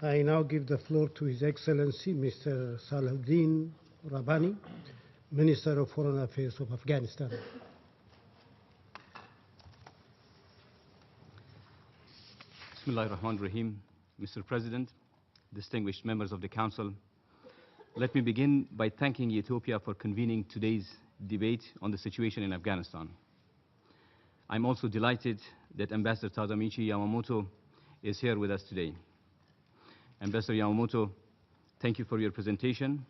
I now give the floor to His Excellency, Mr. Salahuddin Rabbani, Minister of Foreign Affairs of Afghanistan. Bismillah ar-Rahman ar-Rahim. Mr. President, distinguished members of the Council, let me begin by thanking Ethiopia for convening today's debate on the situation in Afghanistan. I'm also delighted that Ambassador Tadamichi Yamamoto is here with us today. Ambassador Yamamoto, thank you for your presentation,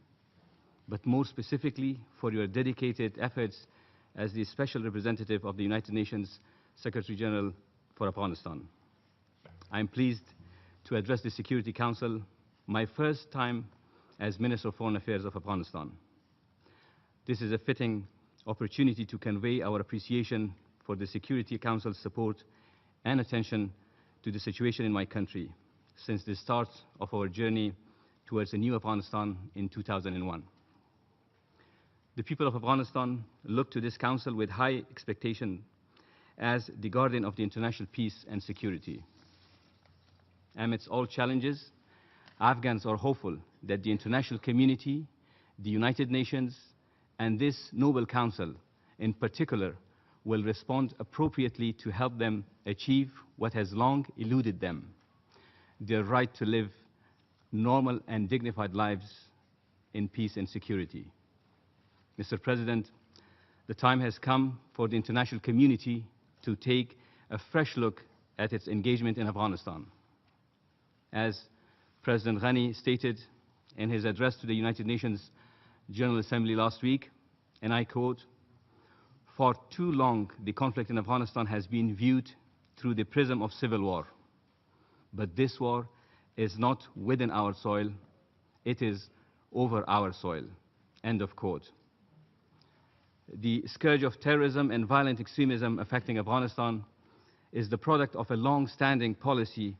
but more specifically for your dedicated efforts as the Special Representative of the United Nations Secretary General for Afghanistan. I'm pleased to address the Security Council, my first time as Minister of Foreign Affairs of Afghanistan. This is a fitting opportunity to convey our appreciation for the Security Council's support and attention to the situation in my country since the start of our journey towards a new Afghanistan in 2001. The people of Afghanistan look to this council with high expectation as the guardian of the international peace and security. Amidst all challenges, Afghans are hopeful that the international community, the United Nations, and this Noble Council in particular will respond appropriately to help them achieve what has long eluded them, their right to live normal and dignified lives in peace and security. Mr. President, the time has come for the international community to take a fresh look at its engagement in Afghanistan. As President Ghani stated in his address to the United Nations General Assembly last week, and I quote, "For too long, the conflict in Afghanistan has been viewed through the prism of civil war. But this war is not within our soil, it is over our soil." End of quote. The scourge of terrorism and violent extremism affecting Afghanistan is the product of a long-standing policy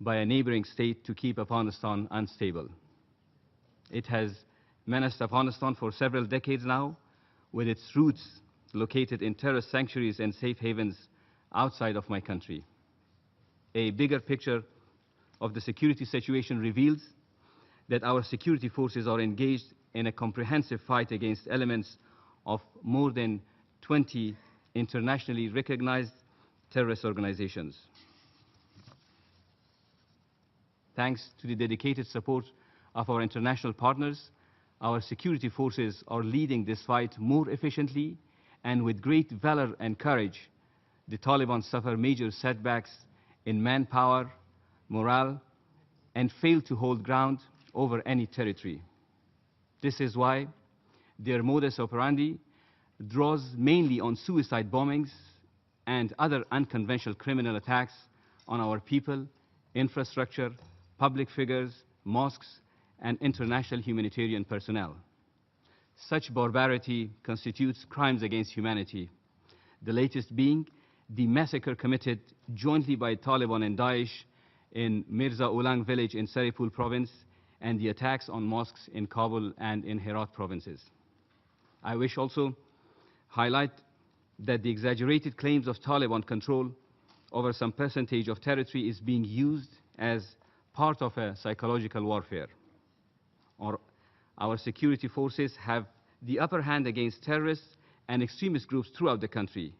by a neighboring state to keep Afghanistan unstable. It has menaced Afghanistan for several decades now, with its roots located in terrorist sanctuaries and safe havens outside of my country. A bigger picture of the security situation reveals that our security forces are engaged in a comprehensive fight against elements of more than 20 internationally recognized terrorist organizations. Thanks to the dedicated support of our international partners, our security forces are leading this fight more efficiently, and with great valor and courage. The Taliban suffer major setbacks in manpower, morale, and fail to hold ground over any territory. This is why their modus operandi draws mainly on suicide bombings and other unconventional criminal attacks on our people, infrastructure, public figures, mosques, and international humanitarian personnel. Such barbarity constitutes crimes against humanity, the latest being the massacre committed jointly by Taliban and Daesh in Mirza Ulang village in Saripul province and the attacks on mosques in Kabul and in Herat provinces. I wish also highlight that the exaggerated claims of Taliban control over some percentage of territory is being used as part of a psychological warfare. Our security forces have the upper hand against terrorists and extremist groups throughout the country.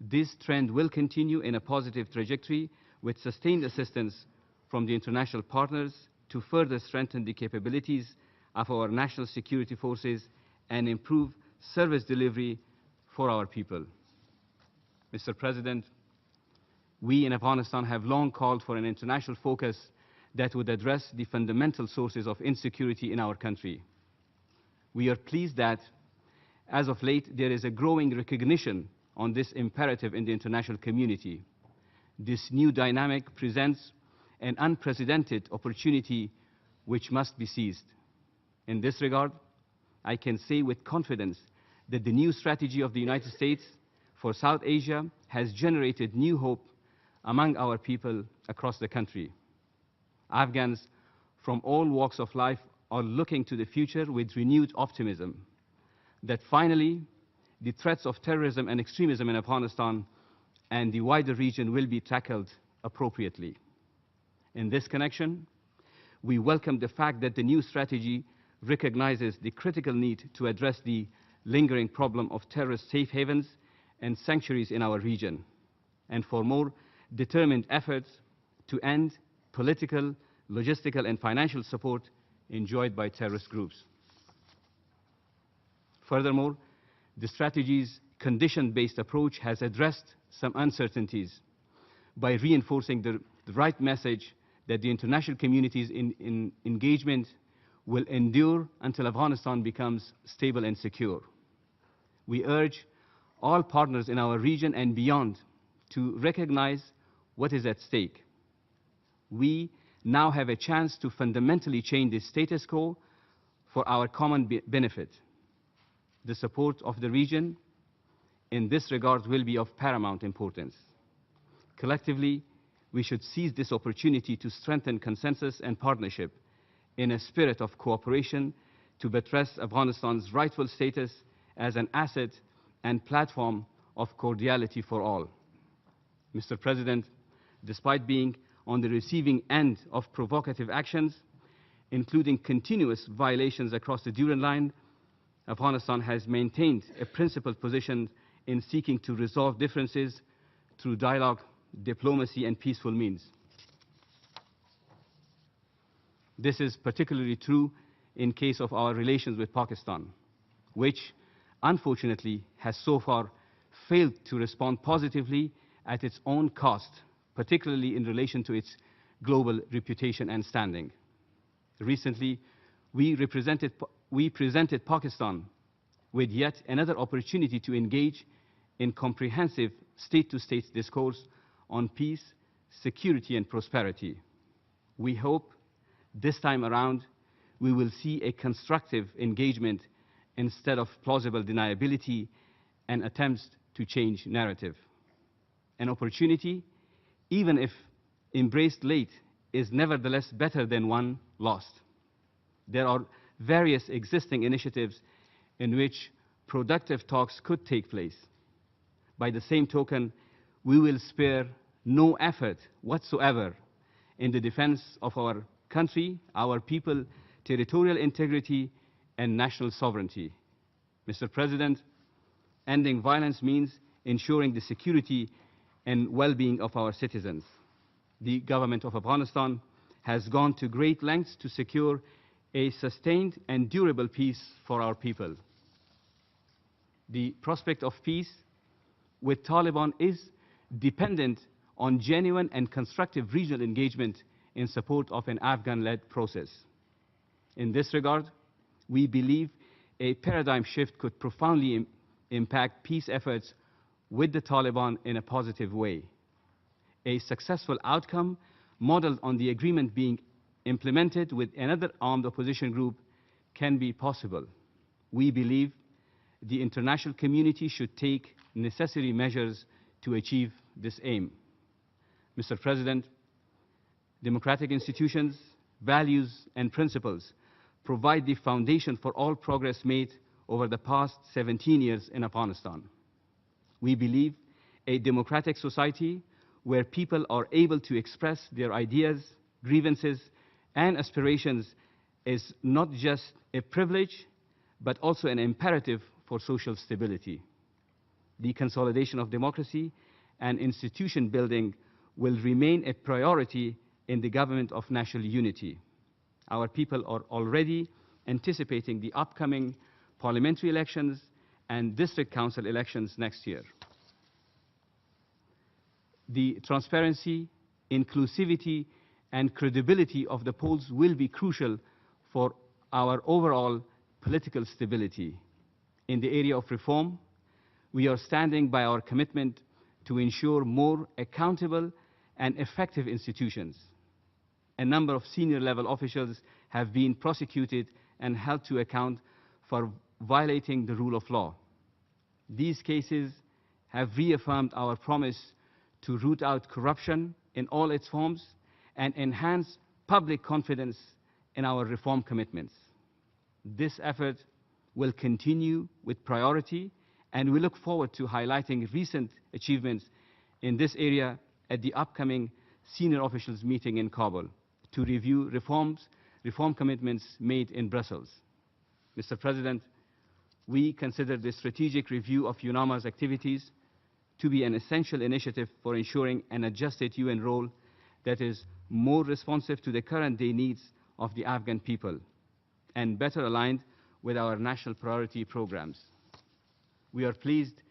This trend will continue in a positive trajectory with sustained assistance from the international partners to further strengthen the capabilities of our national security forces and improve service delivery for our people. Mr. President, we in Afghanistan have long called for an international focus that would address the fundamental sources of insecurity in our country. We are pleased that, as of late, there is a growing recognition on this imperative in the international community. This new dynamic presents an unprecedented opportunity which must be seized. In this regard, I can say with confidence that the new strategy of the United States for South Asia has generated new hope among our people across the country. Afghans from all walks of life are looking to the future with renewed optimism that finally the threats of terrorism and extremism in Afghanistan and the wider region will be tackled appropriately. In this connection, we welcome the fact that the new strategy recognizes the critical need to address the lingering problem of terrorist safe havens and sanctuaries in our region, and for more determined efforts to end political, logistical, and financial support enjoyed by terrorist groups. Furthermore, the strategy's condition-based approach has addressed some uncertainties by reinforcing the right message that the international community's engagement will endure until Afghanistan becomes stable and secure. We urge all partners in our region and beyond to recognize what is at stake. We now have a chance to fundamentally change the status quo for our common benefit. The support of the region in this regard will be of paramount importance. Collectively, we should seize this opportunity to strengthen consensus and partnership in a spirit of cooperation to buttress Afghanistan's rightful status as an asset and platform of cordiality for all. Mr. President, despite being on the receiving end of provocative actions, including continuous violations across the Durand Line, Afghanistan has maintained a principled position in seeking to resolve differences through dialogue, diplomacy, and peaceful means. This is particularly true in case of our relations with Pakistan, which unfortunately has so far failed to respond positively at its own cost, particularly in relation to its global reputation and standing. Recently, we presented Pakistan with yet another opportunity to engage in comprehensive state-to-state discourse on peace, security, and prosperity. We hope this time around we will see a constructive engagement instead of plausible deniability and attempts to change narrative. An opportunity, even if embraced late, is nevertheless better than one lost. There are various existing initiatives in which productive talks could take place. By the same token, we will spare no effort whatsoever in the defense of our country, our people, territorial integrity, and national sovereignty. Mr. President, ending violence means ensuring the security and well-being of our citizens. The government of Afghanistan has gone to great lengths to secure a sustained and durable peace for our people. The prospect of peace with Taliban is dependent on genuine and constructive regional engagement in support of an Afghan-led process. In this regard, we believe a paradigm shift could profoundly impact peace efforts with the Taliban in a positive way. A successful outcome modeled on the agreement being implemented with another armed opposition group can be possible. We believe the international community should take necessary measures to achieve this aim. Mr. President, democratic institutions, values, and principles provide the foundation for all progress made over the past 17 years in Afghanistan. We believe a democratic society where people are able to express their ideas, grievances, and aspirations is not just a privilege, but also an imperative for social stability. The consolidation of democracy and institution building will remain a priority in the government of national unity. Our people are already anticipating the upcoming parliamentary elections and district council elections next year. The transparency, inclusivity, and credibility of the polls will be crucial for our overall political stability. In the area of reform, we are standing by our commitment to ensure more accountable and effective institutions. A number of senior-level officials have been prosecuted and held to account for violating the rule of law. These cases have reaffirmed our promise to root out corruption in all its forms and enhance public confidence in our reform commitments. This effort will continue with priority, and we look forward to highlighting recent achievements in this area at the upcoming senior officials meeting in Kabul. to review reform commitments made in Brussels. Mr. President, we consider the strategic review of UNAMA's activities to be an essential initiative for ensuring an adjusted UN role that is more responsive to the current-day needs of the Afghan people and better aligned with our national priority programs. We are pleased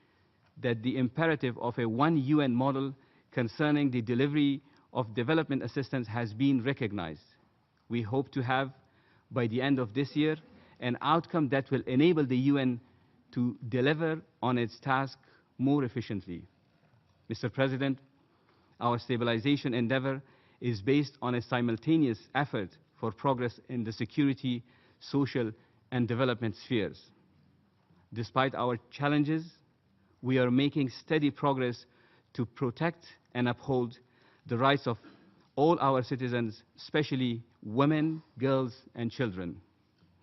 that the imperative of a one UN model concerning the delivery of development assistance has been recognized. We hope to have, by the end of this year, an outcome that will enable the UN to deliver on its task more efficiently. Mr. President, our stabilization endeavor is based on a simultaneous effort for progress in the security, social, and development spheres. Despite our challenges, we are making steady progress to protect and uphold the rights of all our citizens, especially women, girls, and children.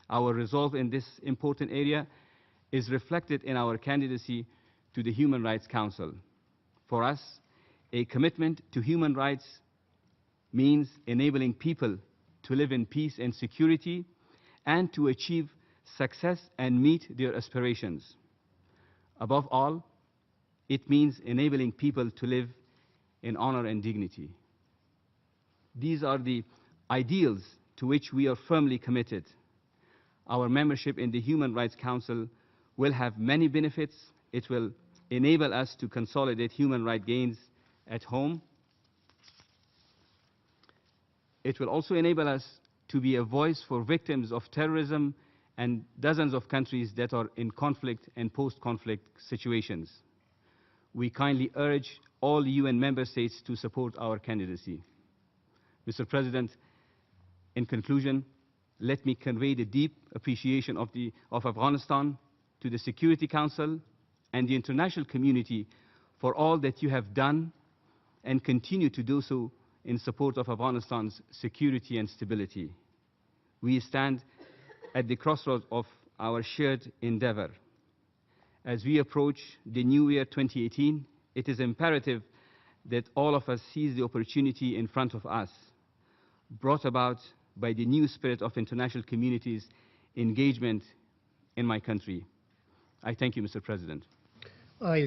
Our resolve in this important area is reflected in our candidacy to the Human Rights Council. For us, a commitment to human rights means enabling people to live in peace and security and to achieve success and meet their aspirations. Above all, it means enabling people to live in honor and dignity. These are the ideals to which we are firmly committed. Our membership in the Human Rights Council will have many benefits. It will enable us to consolidate human rights gains at home. It will also enable us to be a voice for victims of terrorism and dozens of countries that are in conflict and post-conflict situations. We kindly urge all UN member states to support our candidacy. Mr. President, in conclusion, let me convey the deep appreciation of Afghanistan to the Security Council and the international community for all that you have done and continue to do so in support of Afghanistan's security and stability. We stand at the crossroads of our shared endeavor. As we approach the new year 2018, it is imperative that all of us seize the opportunity in front of us, brought about by the new spirit of international community's engagement in my country. I thank you, Mr. President. I